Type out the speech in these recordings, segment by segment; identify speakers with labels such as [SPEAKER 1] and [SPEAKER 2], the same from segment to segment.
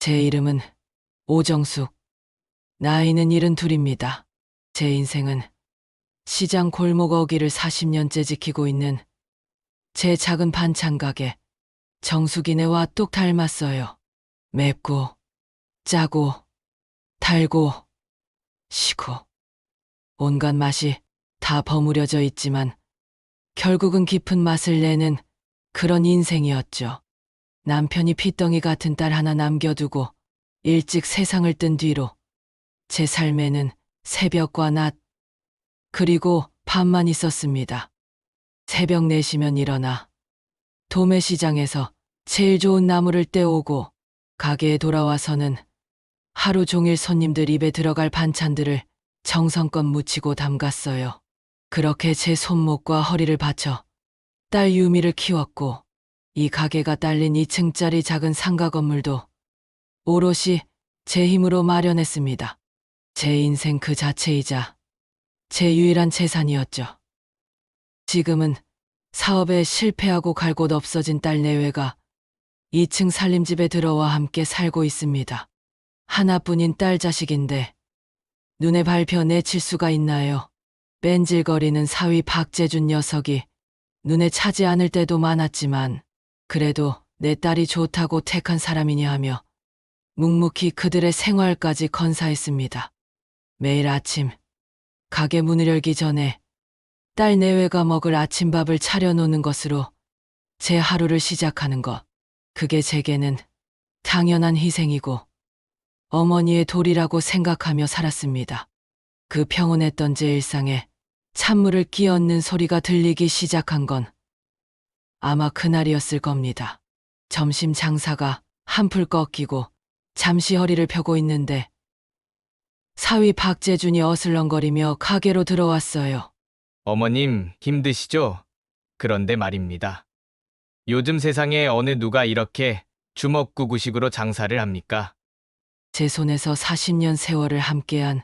[SPEAKER 1] 제 이름은 오정숙, 나이는 72입니다. 제 인생은 시장 골목 어귀를 40년째 지키고 있는 제 작은 반찬 가게 정숙이네와 똑 닮았어요. 맵고 짜고 달고 시고 온갖 맛이 다 버무려져 있지만 결국은 깊은 맛을 내는 그런 인생이었죠. 남편이 핏덩이 같은 딸 하나 남겨두고 일찍 세상을 뜬 뒤로 제 삶에는 새벽과 낮 그리고 밤만 있었습니다. 새벽 4시면 일어나 도매시장에서 제일 좋은 나물을 떼오고 가게에 돌아와서는 하루 종일 손님들 입에 들어갈 반찬들을 정성껏 무치고 담갔어요. 그렇게 제 손목과 허리를 받쳐 딸 유미를 키웠고 이 가게가 딸린 2층짜리 작은 상가 건물도 오롯이 제 힘으로 마련했습니다. 제 인생 그 자체이자 제 유일한 재산이었죠. 지금은 사업에 실패하고 갈 곳 없어진 딸 내외가 2층 살림집에 들어와 함께 살고 있습니다. 하나뿐인 딸 자식인데 눈에 밟혀 내칠 수가 있나요? 뺀질거리는 사위 박재준 녀석이 눈에 차지 않을 때도 많았지만 그래도 내 딸이 좋다고 택한 사람이냐 하며 묵묵히 그들의 생활까지 건사했습니다. 매일 아침 가게 문을 열기 전에 딸 내외가 먹을 아침밥을 차려놓는 것으로 제 하루를 시작하는 것. 그게 제게는 당연한 희생이고 어머니의 도리라고 생각하며 살았습니다. 그 평온했던 제 일상에 찬물을 끼얹는 소리가 들리기 시작한 건 아마 그날이었을 겁니다. 점심 장사가 한풀 꺾이고 잠시 허리를 펴고 있는데 사위 박재준이 어슬렁거리며 가게로 들어왔어요.
[SPEAKER 2] 어머님, 힘드시죠? 그런데 말입니다. 요즘 세상에 어느 누가 이렇게 주먹구구식으로 장사를 합니까?
[SPEAKER 1] 제 손에서 40년 세월을 함께한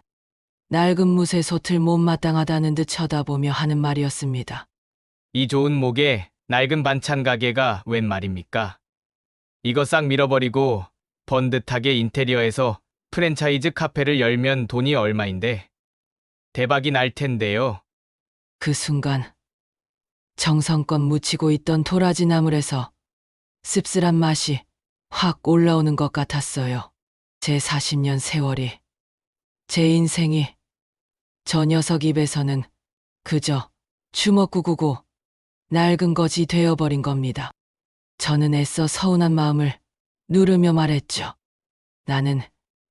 [SPEAKER 1] 낡은 무쇠 솥을 못마땅하다는 듯 쳐다보며 하는 말이었습니다.
[SPEAKER 2] 이 좋은 목에 낡은 반찬 가게가 웬 말입니까? 이거 싹 밀어버리고 번듯하게 인테리어에서 프랜차이즈 카페를 열면 돈이 얼마인데 대박이 날 텐데요.
[SPEAKER 1] 그 순간 정성껏 묻히고 있던 도라지 나물에서 씁쓸한 맛이 확 올라오는 것 같았어요. 제 40년 세월이, 제 인생이 저 녀석 입에서는 그저 주먹구구고 낡은 것이 되어버린 겁니다. 저는 애써 서운한 마음을 누르며 말했죠. 나는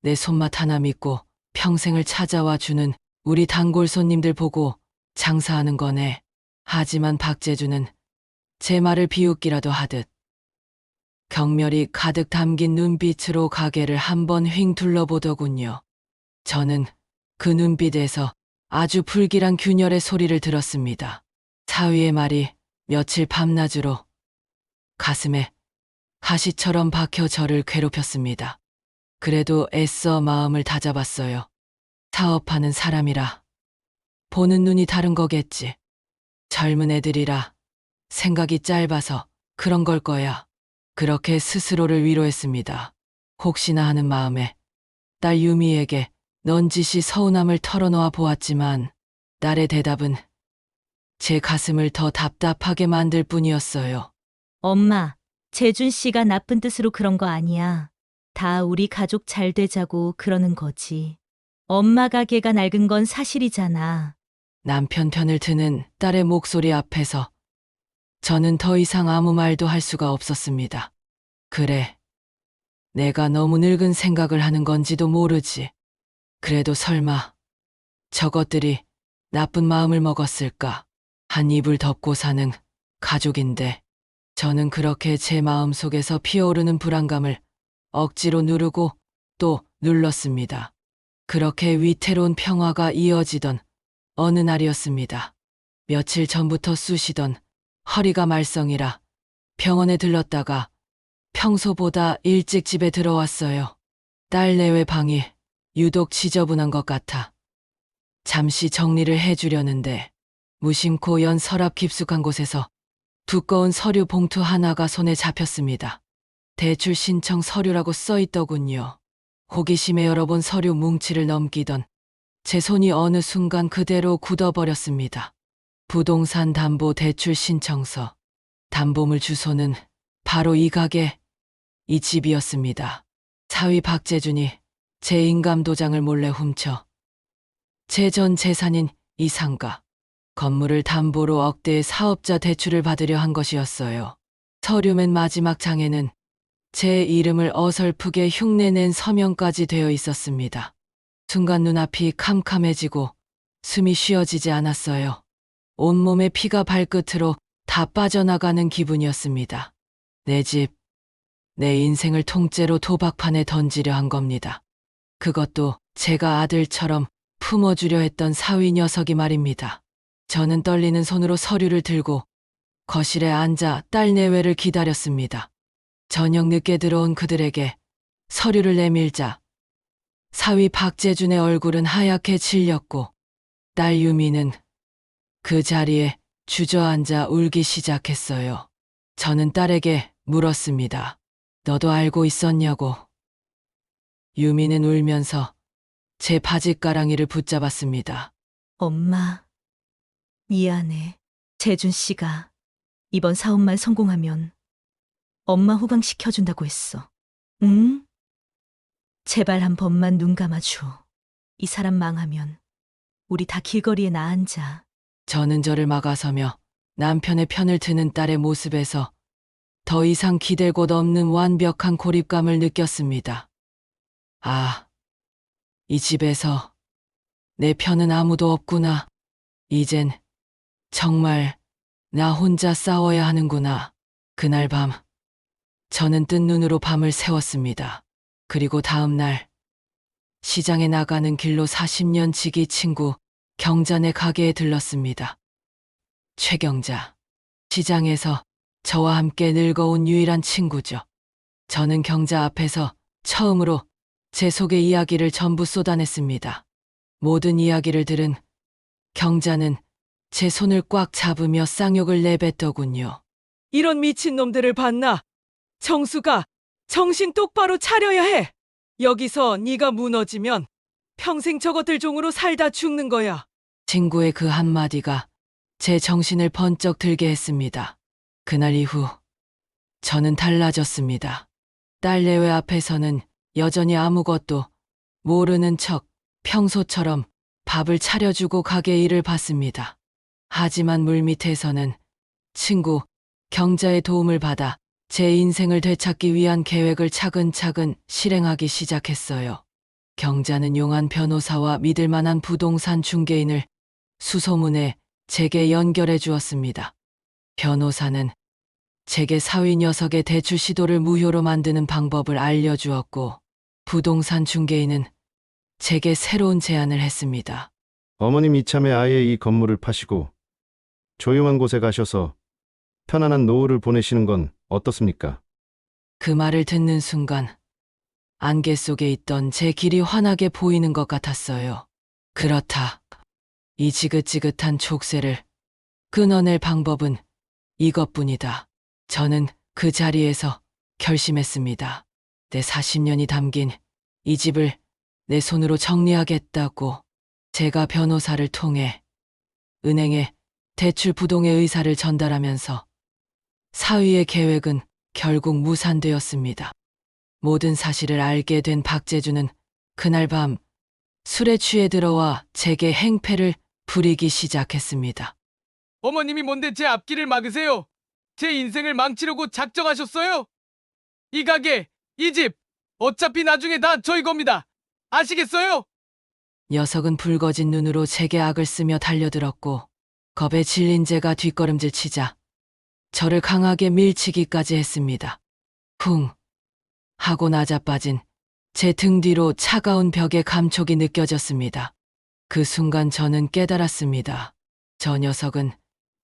[SPEAKER 1] 내 손맛 하나 믿고 평생을 찾아와 주는 우리 단골 손님들 보고 장사하는 거네. 하지만 박재주는 제 말을 비웃기라도 하듯 경멸이 가득 담긴 눈빛으로 가게를 한번 휙 둘러보더군요. 저는 그 눈빛에서 아주 불길한 균열의 소리를 들었습니다. 사위의 말이 며칠 밤낮으로 가슴에 가시처럼 박혀 저를 괴롭혔습니다. 그래도 애써 마음을 다잡았어요. 사업하는 사람이라 보는 눈이 다른 거겠지. 젊은 애들이라 생각이 짧아서 그런 걸 거야. 그렇게 스스로를 위로했습니다. 혹시나 하는 마음에 딸 유미에게 넌지시 서운함을 털어놓아 보았지만 딸의 대답은 제 가슴을 더 답답하게 만들 뿐이었어요.
[SPEAKER 3] 엄마, 재준 씨가 나쁜 뜻으로 그런 거 아니야. 다 우리 가족 잘 되자고 그러는 거지. 엄마 가게가 낡은 건 사실이잖아.
[SPEAKER 1] 남편 편을 드는 딸의 목소리 앞에서 저는 더 이상 아무 말도 할 수가 없었습니다. 그래, 내가 너무 늙은 생각을 하는 건지도 모르지. 그래도 설마 저것들이 나쁜 마음을 먹었을까? 한 이불 덮고 사는 가족인데 저는 그렇게 제 마음속에서 피어오르는 불안감을 억지로 누르고 또 눌렀습니다. 그렇게 위태로운 평화가 이어지던 어느 날이었습니다. 며칠 전부터 쑤시던 허리가 말썽이라 병원에 들렀다가 평소보다 일찍 집에 들어왔어요. 딸 내외 방이 유독 지저분한 것 같아 잠시 정리를 해주려는데 무심코 연 서랍 깊숙한 곳에서 두꺼운 서류 봉투 하나가 손에 잡혔습니다. 대출 신청 서류라고 써 있더군요. 호기심에 열어본 서류 뭉치를 넘기던 제 손이 어느 순간 그대로 굳어버렸습니다. 부동산 담보 대출 신청서. 담보물 주소는 바로 이 가게, 이 집이었습니다. 사위 박재준이 제 인감 도장을 몰래 훔쳐 제 전 재산인 이 상가, 건물을 담보로 억대의 사업자 대출을 받으려 한 것이었어요. 서류 맨 마지막 장에는 제 이름을 어설프게 흉내낸 서명까지 되어 있었습니다. 순간 눈앞이 캄캄해지고 숨이 쉬어지지 않았어요. 온몸에 피가 발끝으로 다 빠져나가는 기분이었습니다. 내 집, 내 인생을 통째로 도박판에 던지려 한 겁니다. 그것도 제가 아들처럼 품어주려 했던 사위 녀석이 말입니다. 저는 떨리는 손으로 서류를 들고 거실에 앉아 딸 내외를 기다렸습니다. 저녁 늦게 들어온 그들에게 서류를 내밀자 사위 박재준의 얼굴은 하얗게 질렸고 딸 유미는 그 자리에 주저앉아 울기 시작했어요. 저는 딸에게 물었습니다. 너도 알고 있었냐고. 유미는 울면서 제 바짓가랑이를 붙잡았습니다.
[SPEAKER 3] 엄마, 미안해. 재준 씨가 이번 사업만 성공하면 엄마 호강시켜준다고 했어. 응? 제발 한 번만 눈 감아줘. 이 사람 망하면 우리 다 길거리에 나앉아.
[SPEAKER 1] 저는 저를 막아서며 남편의 편을 드는 딸의 모습에서 더 이상 기댈 곳 없는 완벽한 고립감을 느꼈습니다. 아, 이 집에서 내 편은 아무도 없구나. 이젠 정말 나 혼자 싸워야 하는구나. 그날 밤, 저는 뜬 눈으로 밤을 새웠습니다. 그리고 다음 날, 시장에 나가는 길로 40년 지기 친구 경자네 가게에 들렀습니다. 최경자. 시장에서 저와 함께 늙어온 유일한 친구죠. 저는 경자 앞에서 처음으로 제 속의 이야기를 전부 쏟아냈습니다. 모든 이야기를 들은 경자는 제 손을 꽉 잡으며 쌍욕을 내뱉더군요. 이런 미친놈들을 봤나? 정수가 정신 똑바로 차려야 해. 여기서 네가 무너지면 평생 저것들 종으로 살다 죽는 거야. 친구의 그 한마디가 제 정신을 번쩍 들게 했습니다. 그날 이후 저는 달라졌습니다. 딸 내외 앞에서는 여전히 아무것도 모르는 척 평소처럼 밥을 차려주고 가게 일을 봤습니다. 하지만 물밑에서는 친구 경자의 도움을 받아 제 인생을 되찾기 위한 계획을 차근차근 실행하기 시작했어요. 경자는 용한 변호사와 믿을 만한 부동산 중개인을 수소문해 제게 연결해 주었습니다. 변호사는 제게 사위 녀석의 대출 시도를 무효로 만드는 방법을 알려주었고, 부동산 중개인은 제게 새로운 제안을 했습니다.
[SPEAKER 4] 어머님 이참에 아예 이 건물을 파시고 조용한 곳에 가셔서 편안한 노후를 보내시는 건 어떻습니까?
[SPEAKER 1] 그 말을 듣는 순간 안개 속에 있던 제 길이 환하게 보이는 것 같았어요. 그렇다. 이 지긋지긋한 족쇄를 끊어낼 방법은 이것뿐이다. 저는 그 자리에서 결심했습니다. 내 40년이 담긴 이 집을 내 손으로 정리하겠다고. 제가 변호사를 통해 은행에 대출 부동의 의사를 전달하면서 사위의 계획은 결국 무산되었습니다. 모든 사실을 알게 된 박재준은 그날 밤 술에 취해 들어와 제게 행패를 부리기 시작했습니다.
[SPEAKER 2] 어머님이 뭔데 제 앞길을 막으세요? 제 인생을 망치려고 작정하셨어요? 이 가게, 이 집, 어차피 나중에 다 저희 겁니다. 아시겠어요?
[SPEAKER 1] 녀석은 붉어진 눈으로 제게 악을 쓰며 달려들었고, 겁에 질린 제가 뒷걸음질 치자 저를 강하게 밀치기까지 했습니다. 쿵 하고 나자빠진 제 등 뒤로 차가운 벽의 감촉이 느껴졌습니다. 그 순간 저는 깨달았습니다. 저 녀석은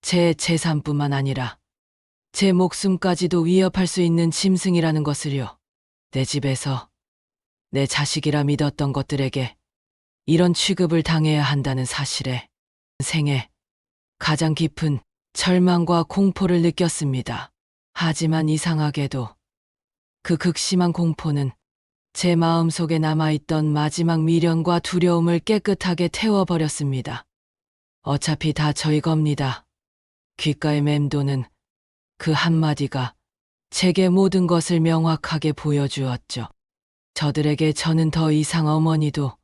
[SPEAKER 1] 제 재산뿐만 아니라 제 목숨까지도 위협할 수 있는 짐승이라는 것을요. 내 집에서 내 자식이라 믿었던 것들에게 이런 취급을 당해야 한다는 사실에 생애 가장 깊은 절망과 공포를 느꼈습니다. 하지만 이상하게도 그 극심한 공포는 제 마음속에 남아있던 마지막 미련과 두려움을 깨끗하게 태워버렸습니다. 어차피 다 저희 겁니다. 귓가에 맴도는 그 한마디가 제게 모든 것을 명확하게 보여주었죠. 저들에게 저는 더 이상 어머니도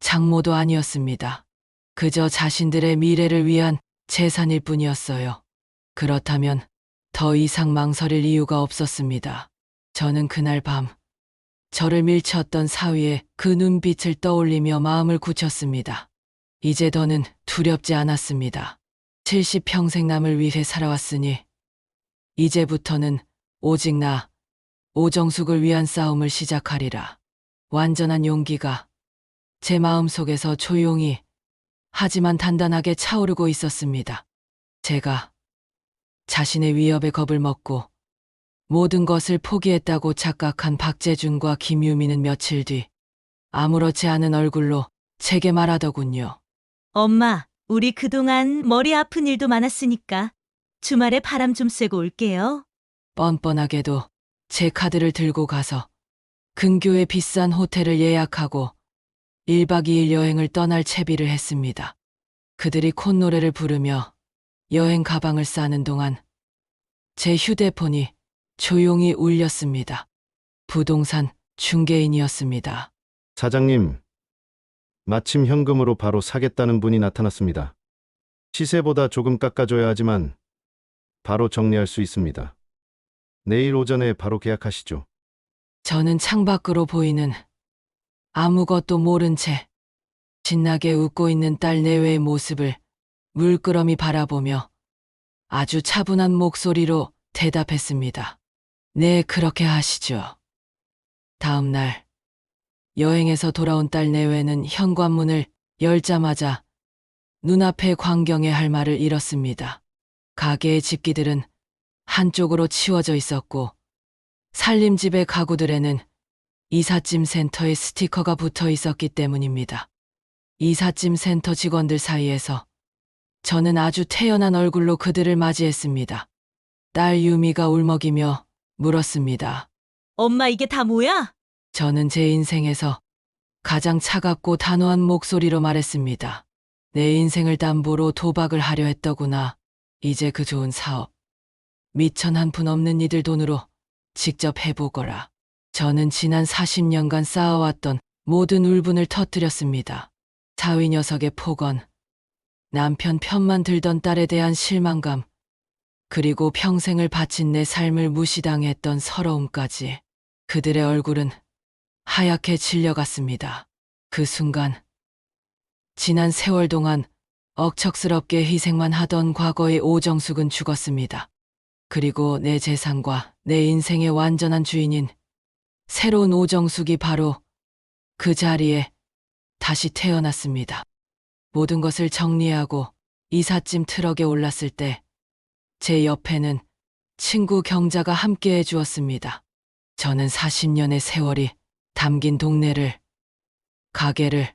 [SPEAKER 1] 장모도 아니었습니다. 그저 자신들의 미래를 위한 재산일 뿐이었어요. 그렇다면 더 이상 망설일 이유가 없었습니다. 저는 그날 밤 저를 밀쳤던 사위의 그 눈빛을 떠올리며 마음을 굳혔습니다. 이제 더는 두렵지 않았습니다. 70평생 남을 위해 살아왔으니 이제부터는 오직 나 오정숙을 위한 싸움을 시작하리라. 완전한 용기가 제 마음속에서 조용히 하지만 단단하게 차오르고 있었습니다. 제가 자신의 위협에 겁을 먹고 모든 것을 포기했다고 착각한 박재준과 김유미는 며칠 뒤 아무렇지 않은 얼굴로 제게 말하더군요.
[SPEAKER 3] 엄마, 우리 그동안 머리 아픈 일도 많았으니까 주말에 바람 좀 쐬고 올게요.
[SPEAKER 1] 뻔뻔하게도 제 카드를 들고 가서 근교의 비싼 호텔을 예약하고 1박 2일 여행을 떠날 채비를 했습니다. 그들이 콧노래를 부르며 여행 가방을 싸는 동안 제 휴대폰이 조용히 울렸습니다. 부동산 중개인이었습니다.
[SPEAKER 4] 사장님, 마침 현금으로 바로 사겠다는 분이 나타났습니다. 시세보다 조금 깎아줘야 하지만 바로 정리할 수 있습니다. 내일 오전에 바로 계약하시죠.
[SPEAKER 1] 저는 창밖으로 보이는 아무것도 모른 채 신나게 웃고 있는 딸 내외의 모습을 물끄러미 바라보며 아주 차분한 목소리로 대답했습니다. 네, 그렇게 하시죠. 다음 날 여행에서 돌아온 딸 내외는 현관문을 열자마자 눈앞의 광경에 할 말을 잃었습니다. 가게의 집기들은 한쪽으로 치워져 있었고 살림집의 가구들에는 이삿짐 센터의 스티커가 붙어 있었기 때문입니다. 이삿짐 센터 직원들 사이에서 저는 아주 태연한 얼굴로 그들을 맞이했습니다. 딸 유미가 울먹이며 물었습니다.
[SPEAKER 3] 엄마, 이게 다 뭐야?
[SPEAKER 1] 저는 제 인생에서 가장 차갑고 단호한 목소리로 말했습니다. 내 인생을 담보로 도박을 하려 했더구나. 이제 그 좋은 사업 미천 한 푼 없는 이들 돈으로 직접 해보거라. 저는 지난 40년간 쌓아왔던 모든 울분을 터뜨렸습니다. 사위 녀석의 폭언, 남편 편만 들던 딸에 대한 실망감, 그리고 평생을 바친 내 삶을 무시당했던 서러움까지. 그들의 얼굴은 하얗게 질려갔습니다. 그 순간 지난 세월 동안 억척스럽게 희생만 하던 과거의 오정숙은 죽었습니다. 그리고 내 재산과 내 인생의 완전한 주인인 새로운 오정숙이 바로 그 자리에 다시 태어났습니다. 모든 것을 정리하고 이삿짐 트럭에 올랐을 때 제 옆에는 친구 경자가 함께해 주었습니다. 저는 40년의 세월이 담긴 동네를, 가게를,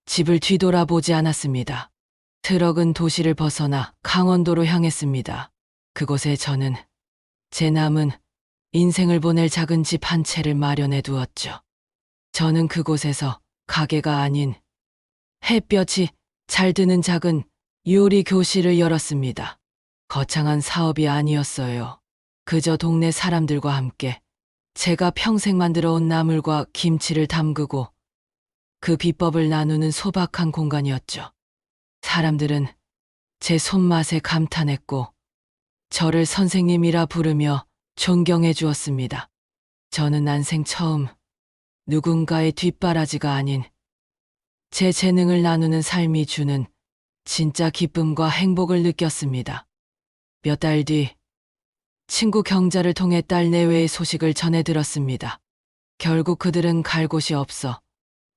[SPEAKER 1] 집을 뒤돌아보지 않았습니다. 트럭은 도시를 벗어나 강원도로 향했습니다. 그곳에 저는 제 남은 인생을 보낼 작은 집 한 채를 마련해 두었죠. 저는 그곳에서 가게가 아닌 햇볕이 잘 드는 작은 요리 교실을 열었습니다. 거창한 사업이 아니었어요. 그저 동네 사람들과 함께 제가 평생 만들어 온 나물과 김치를 담그고 그 비법을 나누는 소박한 공간이었죠. 사람들은 제 손맛에 감탄했고 저를 선생님이라 부르며 존경해 주었습니다. 저는 난생 처음 누군가의 뒷바라지가 아닌 제 재능을 나누는 삶이 주는 진짜 기쁨과 행복을 느꼈습니다. 몇 달 뒤 친구 경자를 통해 딸 내외의 소식을 전해 들었습니다. 결국 그들은 갈 곳이 없어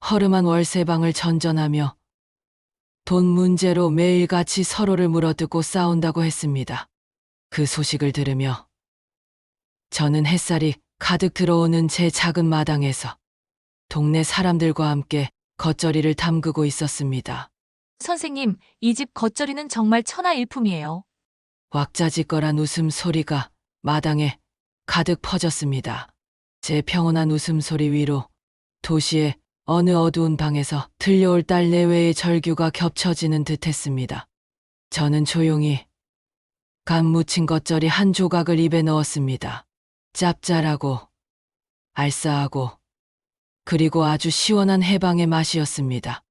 [SPEAKER 1] 허름한 월세방을 전전하며 돈 문제로 매일같이 서로를 물어뜯고 싸운다고 했습니다. 그 소식을 들으며 저는 햇살이 가득 들어오는 제 작은 마당에서 동네 사람들과 함께 겉절이를 담그고 있었습니다.
[SPEAKER 5] 선생님, 이 집 겉절이는 정말 천하일품이에요.
[SPEAKER 1] 왁자지껄한 웃음소리가 마당에 가득 퍼졌습니다. 제 평온한 웃음소리 위로 도시의 어느 어두운 방에서 들려올 딸 내외의 절규가 겹쳐지는 듯했습니다. 저는 조용히 간 묻힌 겉절이 한 조각을 입에 넣었습니다. 짭짤하고 알싸하고 그리고 아주 시원한 해방의 맛이었습니다.